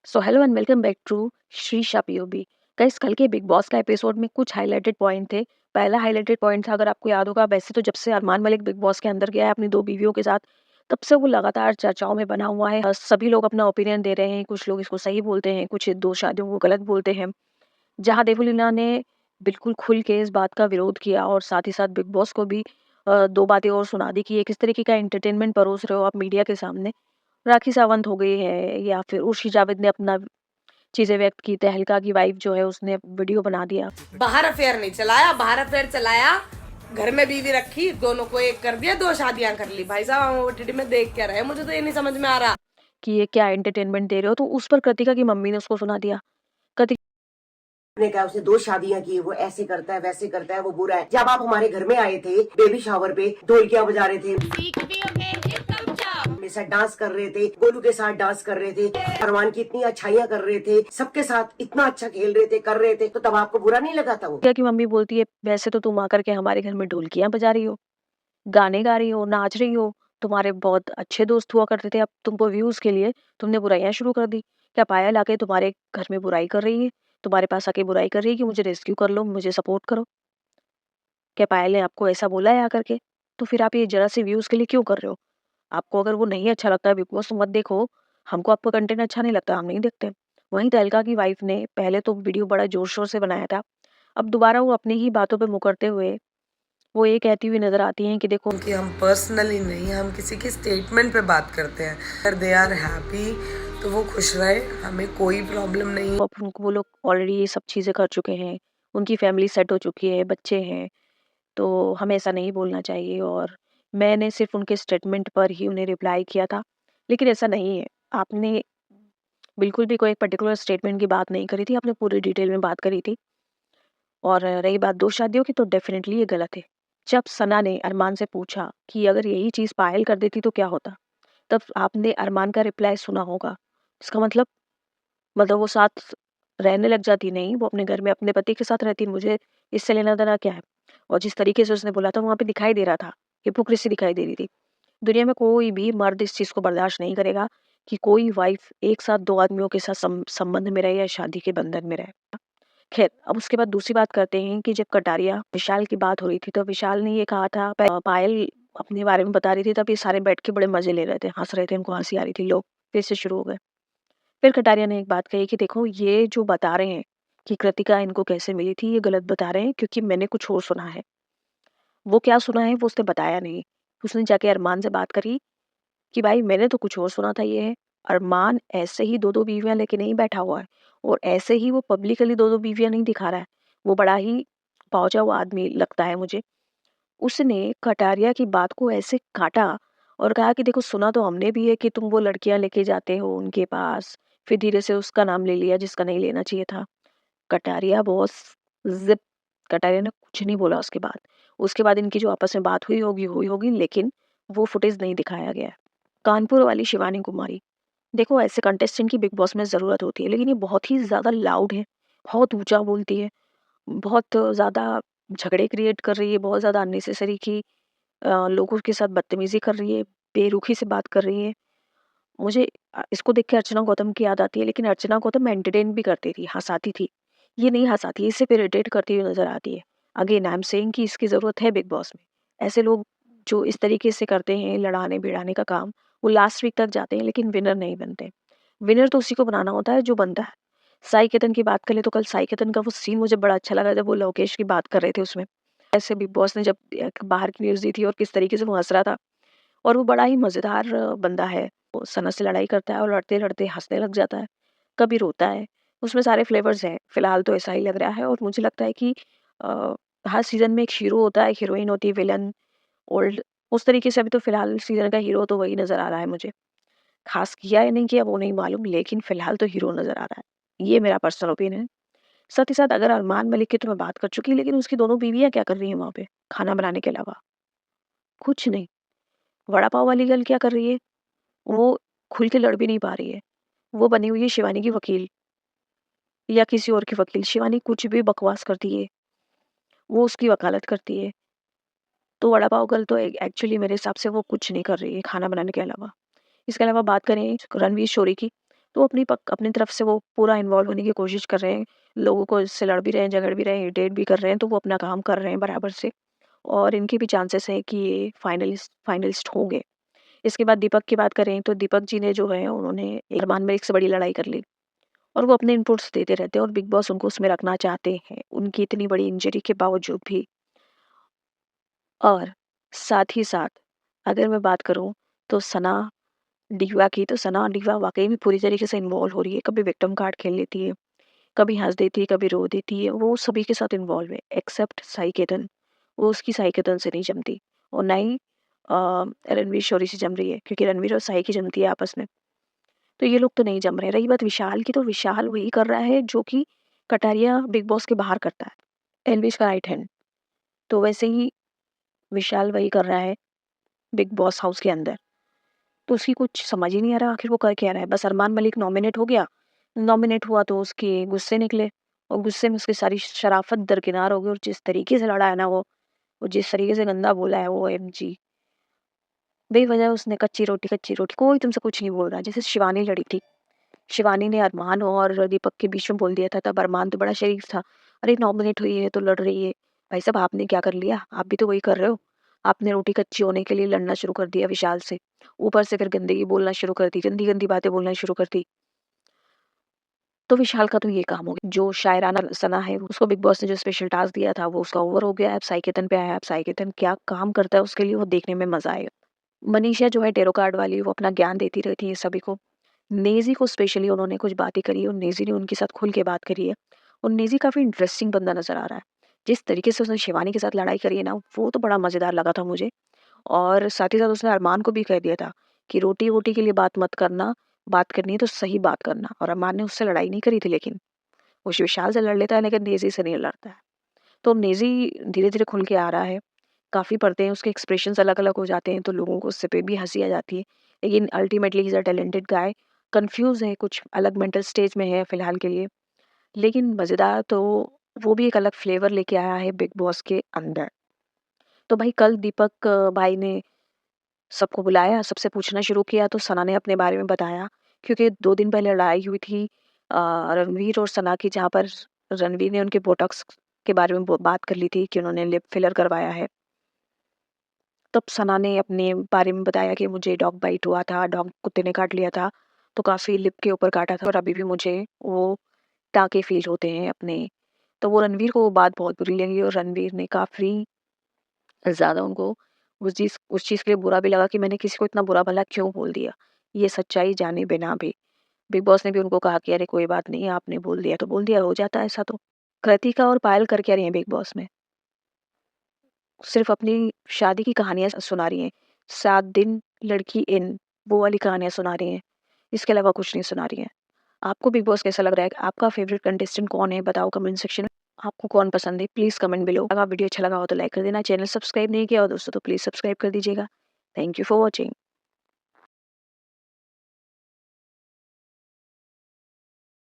So hello and welcome back to Shri शा POB. Guys, कल के बिग बॉस का एपिसोड में कुछ हाइलाइटेड पॉइंट थे। पहला हाइलाइटेड पॉइंट था, अगर आपको याद होगा, वैसे तो जब से अरमान मलिक बिग बॉस के अंदर गया है अपनी दो बीवियों के साथ, तब से वो लगातार चर्चाओं में बना हुआ है। सभी लोग अपना ओपिनियन दे रहे हैं, कुछ लोग इसको सही बोलते हैं, कुछ दो शादियों को गलत बोलते हैं। जहाँ देवलीना ने बिल्कुल खुल के इस बात का विरोध किया और साथ ही साथ बिग बॉस को भी दो बातें और सुना दी कि ये किस तरीके का एंटरटेनमेंट परोस रहे हो आप मीडिया के सामने। राखी सावंत हो गई है या फिर उर्शी जावेद ने अपना चीज़ें व्यक्त की, तहलका की वाइफ जो है उसने वीडियो बना दिया। बाहर अफेयर नहीं चलाया, बाहर अफेयर चलाया, घर में बीवी रखी, दोनों को एक कर दिया, दो शादियां कर ली। भाई साहब, हम ओटीटी में देख क्या रहे हैं? मुझे तो ये नहीं समझ में आ रहा। कि ये क्या एंटरटेनमेंट दे रहे हो, तो उस पर कृतिका की मम्मी ने उसको सुना दिया। कृतिका ने कहा उसने दो शादियां की, वो ऐसे करता है वैसे करता है, वो बुरा है। जब आप हमारे घर में आए थे बेबी शावर पे, ढोलकियां बजा रहे थे, मेरे साथ डांस कर रहे थे, गोलू के साथ डांस कर रहे थे, अरमान की इतनी अच्छाइयां कर रहे थे, सबके साथ इतना अच्छा खेल रहे थे, कर रहे थे, तो तब आपको बुरा नहीं लगा था वो? की मम्मी बोलती है, वैसे तो तुम आकर के हमारे घर में ढोलकियां बजा रही हो, गाने गा रही हो, नाच रही हो, तुम्हारे बहुत अच्छे दोस्त हुआ करते थे, अब तुमको व्यूज के लिए तुमने बुराइयां शुरू कर दी। क्या पायल आके तुम्हारे घर में बुराई कर रही है, तुम्हारे पास आके बुराई कर रही है कि मुझे रेस्क्यू कर लो, मुझे सपोर्ट करो? क्या पायल ने आपको ऐसा बोला है आकर के? तो फिर आप ये जरा से व्यूज के लिए क्यों कर रहे हो? आपको अगर वो नहीं अच्छा लगता है बिग बॉस, तो मत देखो। हमको आपका कंटेंट अच्छा नहीं लगता, हम नहीं देखते। वहीं तहलका की वाइफ ने पहले तो वीडियो बड़ा जोर शोर से बनाया था, अब दोबारा वो अपनी ही बातों पे मुकरते हुए वो ये कहती हुई नजर आती हैं कि देखो, कि हम पर्सनली नहीं, हम किसी के स्टेटमेंट पे बात करते हैं। अगर दे आर हैप्पी तो वो खुश रहे, हमें कोई प्रॉब्लम नहीं है। अब उनको वो लोग ऑलरेडी ये सब चीज़ें कर चुके हैं, उनकी फैमिली सेट हो चुकी है, बच्चे हैं, तो हमें ऐसा नहीं बोलना चाहिए। और मैंने सिर्फ उनके स्टेटमेंट पर ही उन्हें रिप्लाई किया था, लेकिन ऐसा नहीं है। आपने बिल्कुल भी कोई एक पर्टिकुलर स्टेटमेंट की बात नहीं करी थी, आपने पूरी डिटेल में बात करी थी। और रही बात दो शादियों की, तो डेफिनेटली ये गलत है। जब सना ने अरमान से पूछा कि अगर यही चीज़ पायल कर देती तो क्या होता, तब आपने अरमान का रिप्लाई सुना होगा। इसका मतलब वो साथ रहने लग जाती, नहीं, वो अपने घर में अपने पति के साथ रहती, मुझे इससे लेना-देना क्या है? और जिस तरीके से उसने बोला था वहाँ पे दिखाई दे रहा था, हिपोक्रेसी दिखाई दे रही थी। दुनिया में कोई भी मर्द इस चीज़ को बर्दाश्त नहीं करेगा कि कोई वाइफ़ एक साथ 2 आदमियों के साथ संबंध में रहे या शादी के बंधन में रहे। खैर, अब उसके बाद दूसरी बात करते हैं कि जब कटारिया, विशाल की बात हो रही थी, तो विशाल ने ये कहा था, पायल अपने बारे में बता रही थी, तब ये सारे बैठ के बड़े मज़े ले रहे थे, हँस रहे थे, उनको हँसी आ रही थी, लोग फिर से शुरू हो गए। फिर कटारिया ने एक बात कही कि देखो, ये जो बता रहे हैं कि कृतिका इनको कैसे मिली थी, ये गलत बता रहे हैं, क्योंकि मैंने कुछ और सुना है। वो क्या सुना है वो उसने बताया नहीं। उसने जाके अरमान से बात करी कि भाई, मैंने तो कुछ और सुना था, ये है। अरमान ऐसे ही 2-2 बीवियाँ लेके नहीं बैठा हुआ है, और ऐसे ही वो पब्लिकली 2-2 बीवियाँ नहीं दिखा रहा है। वो बड़ा ही पहुँचा हुआ आदमी लगता है मुझे। उसने कटारिया की बात को ऐसे काटा और कहा कि देखो, सुना तो हमने भी है कि तुम वो लड़कियाँ लेके जाते हो उनके पास। फिर धीरे से उसका नाम ले लिया जिसका नहीं लेना चाहिए था। Kataria boss zip. कटारिया ने कुछ नहीं बोला उसके बाद। उसके बाद इनकी जो आपस में बात हुई होगी, लेकिन वो फुटेज नहीं दिखाया गया है। कानपुर वाली शिवानी कुमारी, देखो, ऐसे कंटेस्टेंट की बिग बॉस में ज़रूरत होती है, लेकिन ये बहुत ही ज़्यादा लाउड है, बहुत ऊँचा बोलती है, बहुत ज़्यादा झगड़े क्रिएट कर रही है, बहुत ज़्यादा अननेसेसरी की लोगों के साथ बदतमीज़ी कर रही है, बेरुखी से बात कर रही है। मुझे इसको देख के अर्चना गौतम की याद आती है, लेकिन अर्चना गौतम एंटरटेन भी करती थी, हँसाती थी। ये नहीं हँसाती, ये सिर्फ़ इरिटेट करती हुई नज़र आती है। अगेन आई एम सेइंग कि इसकी ज़रूरत है बिग बॉस में। ऐसे लोग जो इस तरीके से करते हैं लड़ाने-भिड़ाने का काम, वो लास्ट वीक तक जाते हैं, लेकिन विनर नहीं बनते। विनर तो उसी को बनाना होता है जो बनता है। साई केतन की बात करें, तो कल साई केतन का वो सीन मुझे बड़ा अच्छा लगा, जब वो लोकेश की बात कर रहे थे उसमें। ऐसे बिग बॉस ने जब बाहर की न्यूज़ दी थी और किस तरीके से वो हँस रहा था, और वो बड़ा ही मज़ेदार बंदा है। वो सना से लड़ाई करता है और लड़ते-लड़ते हँसने लग जाता है, कभी रोता है। उसमें सारे फ्लेवर्स हैं, फ़िलहाल तो ऐसा ही लग रहा है, और मुझे लगता है कि अ, हर सीज़न में एक हीरो होता है, एक हीरोइन होती है, विलन, ओल्ड, उस तरीके से अभी तो फ़िलहाल सीज़न का हीरो तो वही नज़र आ रहा है मुझे। ख़ास किया या नहीं किया वो नहीं मालूम, लेकिन फ़िलहाल तो हीरो नज़र आ रहा है। ये मेरा पर्सनल ओपिनियन है। साथ ही साथ अगर अरमान मलिक की तो मैं बात कर चुकी, लेकिन उसकी दोनों बीवियाँ क्या कर रही हैं वहाँ पे, खाना बनाने के अलावा? कुछ नहीं। वड़ा पाव वाली गर्ल क्या कर रही है? वो खुल के लड़ भी नहीं पा रही है। वो बनी हुई है शिवानी की वकील, या किसी और की वकील। शिवानी कुछ भी बकवास करती है, वो उसकी वकालत करती है। तो वड़ा पाव गर्ल तो एक्चुअली मेरे हिसाब से वो कुछ नहीं कर रही है खाना बनाने के अलावा। इसके अलावा बात करें रणवीर शोरी की, तो अपनी तरफ से वो पूरा इन्वॉल्व होने की कोशिश कर रहे हैं, लोगों को इससे लड़ भी रहे हैं, झगड़ भी रहे हैं, इरिटेट भी कर रहे हैं, तो वो अपना काम कर रहे हैं बराबर से और इनके भी चांसेस हैं कि ये फाइनलिस्ट होंगे। इसके बाद दीपक की बात करें तो दीपक जी ने जो है उन्होंने अरमान मलिक से बड़ी लड़ाई कर ली और वो अपने इनपुट्स देते रहते हैं और बिग बॉस उनको उसमें रखना चाहते हैं, उनकी इतनी बड़ी इंजरी के बावजूद भी। और साथ ही साथ अगर मैं बात करूँ तो सना डिवा की, तो सना डिवा वाक़ई में पूरी तरीके से इन्वॉल्व हो रही है, कभी विक्टिम कार्ड खेल लेती है, कभी हँस देती है, कभी रो देती है, वो सभी के साथ इन्वॉल्व है एक्सेप्ट साई केतन, वो उसकी साई केतन से नहीं जमती और ना ही रणवीर शौरी से जम रही है क्योंकि रणवीर और साई की जमती है आपस में, तो ये लोग तो नहीं जम रहे। रही बात विशाल की, तो विशाल वही कर रहा है जो कि कटारिया बिग बॉस के बाहर करता है, एल्विश का राइट हैंड, तो वैसे ही विशाल वही कर रहा है बिग बॉस हाउस के अंदर। तो उसकी कुछ समझ ही नहीं आ रहा आखिर वो कर क्या रहा है। बस अरमान मलिक नॉमिनेट हो गया, नॉमिनेट हुआ तो उसके गुस्से निकले और गुस्से में उसकी सारी शराफ़त दरकिनार हो गई और जिस तरीके से लड़ा है ना वो जिस तरीके से गंदा बोला है वो ओएमजी! बेवजह उसने कच्ची रोटी, कोई तुमसे कुछ नहीं बोल रहा। जैसे शिवानी लड़ी थी, शिवानी ने अरमान और दीपक के बीच में बोल दिया था, तब अरमान तो बड़ा शरीफ था। अरे नॉमिनेट हुई है तो लड़ रही है। भाई साहब आपने क्या कर लिया? आप भी तो वही कर रहे हो। आपने रोटी कच्ची होने के लिए लड़ना शुरू कर दिया विशाल से। ऊपर से फिर गंदगी बोलना शुरू कर दी, गंदी-गंदी बातें बोलना शुरू कर दी। तो विशाल का तो ये काम हो गया। जो शायराना सना है उसको बिग बॉस ने जो स्पेशल टास्क दिया था वो उसका ओवर हो गया है। अब साई केतन पे आया है। अब साई केतन क्या काम करता है उसके लिए वो देखने में मज़ा आएगा। मनीषा जो है टेरो कार्ड वाली वो अपना ज्ञान देती रहती है सभी को। नेज़ी को स्पेशली उन्होंने कुछ बातें करी और नेज़ी ने उनके साथ खुल के बात करी है और नेज़ी काफ़ी इंटरेस्टिंग बंदा नज़र आ रहा है। जिस तरीके से उसने शिवानी के साथ लड़ाई करी है ना, वो तो बड़ा मज़ेदार लगा था मुझे और साथ ही साथ उसने अरमान को भी कह दिया था कि रोटी-वोटी के लिए बात मत करना, बात करनी है तो सही बात करना और अरमान ने उससे लड़ाई नहीं करी थी लेकिन, वो विशाल से लड़ लेता है लेकिन नेज़ी से नहीं लड़ता है। तो नेज़ी धीरे-धीरे खुल के आ रहा है, काफ़ी पढ़ते हैं, उसके एक्सप्रेशंस अलग-अलग हो जाते हैं तो लोगों को उससे पे भी हँसी आ जाती है। लेकिन ultimately he is a talented guy, confuse है, कुछ अलग मेंटल स्टेज में है फिलहाल के लिए। लेकिन मज़ेदार तो वो भी एक अलग फ्लेवर लेके आया है बिग बॉस के अंदर। तो भाई कल दीपक भाई ने सबको बुलाया, सबसे पूछना शुरू किया तो सना ने अपने बारे में बताया क्योंकि 2 दिन पहले लड़ाई हुई थी रणवीर और सना की जहाँ पर रणवीर ने उनके बोटॉक्स के बारे में बात कर ली थी कि उन्होंने लिप फिलर करवाया है। तब सना ने अपने बारे में बताया कि मुझे डॉग बाइट हुआ था, डॉग कुत्ते ने काट लिया था, तो काफ़ी लिप के ऊपर काटा था और अभी भी मुझे वो टाँके फ़ील होते हैं अपने। तो वो रणवीर को वो बात बहुत बुरी लगी और रणवीर ने काफ़ी ज़्यादा उनको उस चीज़ के लिए बुरा भी लगा कि मैंने किसी को इतना बुरा-भला क्यों बोल दिया। ये सच्चाई जाने बिना भी। बिग बॉस ने भी उनको कहा कि अरे कोई बात नहीं, आपने बोल दिया तो बोल दिया, हो जाता है ऐसा तो। कृतिका और पायल कर क्या रही हैं बिग बॉस में? सिर्फ़ अपनी शादी की कहानियाँ सुना रही हैं। 7 दिन लड़की इन, वो वाली कहानियाँ सुना रही हैं। इसके अलावा कुछ नहीं सुना रही हैं। आपको बिग बॉस कैसा लग रहा है? आपका फ़ेवरेट कंटेस्टेंट कौन है? बताओ कमेंट सेक्शन में। आपको कौन पसंद है? Please comment below. अगर वीडियो अच्छा लगा हो तो लाइक कर देना। चैनल सब्सक्राइब नहीं किया हो दोस्तों तो प्लीज़ सब्सक्राइब कर दीजिएगा। Thank you for watching.